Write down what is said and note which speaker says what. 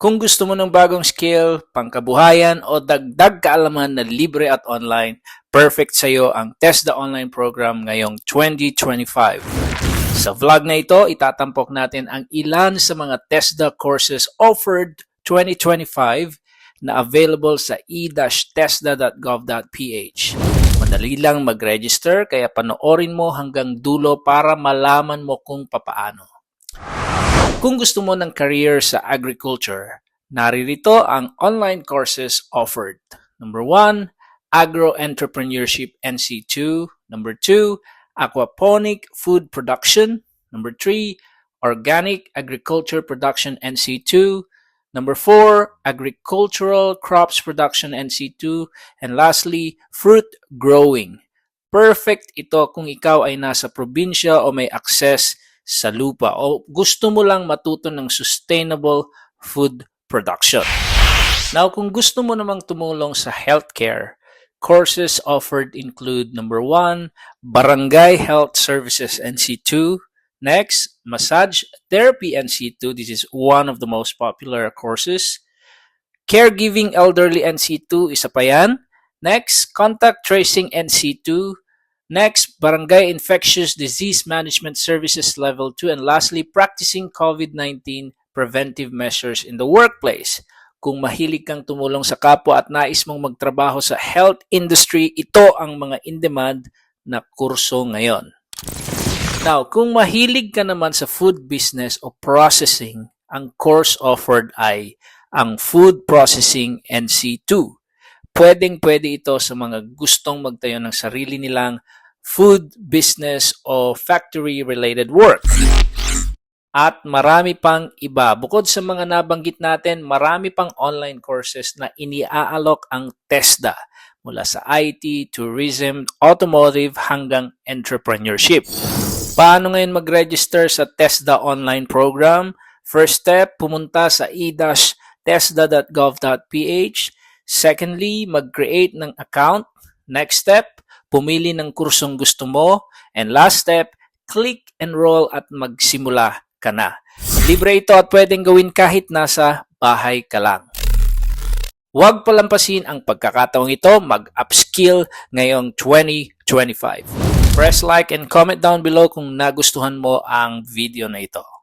Speaker 1: Kung gusto mo ng bagong skill, pangkabuhayan o dagdag kaalaman na libre at online, perfect sa iyo ang TESDA Online Program ngayong 2025. Sa vlog na ito, itatampok natin ang ilan sa mga TESDA courses offered 2025 na available sa e-tesda.gov.ph. Madali lang mag-register kaya panoorin mo hanggang dulo para malaman mo kung papaano. Kung gusto mo ng career sa agriculture, naririto ang online courses offered. Number 1, Agro Entrepreneurship NC2. Number 2, Aquaponic Food Production. Number 3, Organic Agriculture Production NC2. Number 4, Agricultural Crops Production NC2. And lastly, Fruit Growing. Perfect ito kung ikaw ay nasa probinsya o may access sa lupa o gusto mo lang matuto ng sustainable food production. Now, kung gusto mo namang tumulong sa healthcare, courses offered include number 1, Barangay Health Services NC2. Next, Massage Therapy NC2. This is one of the most popular courses. Caregiving Elderly NC2, isa pa yan. Next, Contact Tracing NC2. Next, Barangay Infectious Disease Management Services Level 2. And lastly, Practicing COVID-19 Preventive Measures in the Workplace. Kung mahilig kang tumulong sa kapwa at nais mong magtrabaho sa health industry, ito ang mga in-demand na kurso ngayon. Now, kung mahilig ka naman sa food business o processing, ang course offered ay ang Food Processing NC2. Pwedeng-pwede ito sa mga gustong magtayo ng sarili nilang food business o factory-related work. At marami pang iba. Bukod sa mga nabanggit natin, marami pang online courses na iniaalok ang TESDA mula sa IT, tourism, automotive hanggang entrepreneurship. Paano ngayon mag-register sa TESDA online program? First step, pumunta sa e-tesda.gov.ph. Secondly, mag-create ng account. Next step, pumili ng kursong gusto mo. And last step, click enroll at magsimula ka na. Libre ito at pwedeng gawin kahit nasa bahay ka lang. Huwag palampasin ang pagkakataong ito, mag-upskill ngayong 2025. Press like and comment down below kung nagustuhan mo ang video na ito.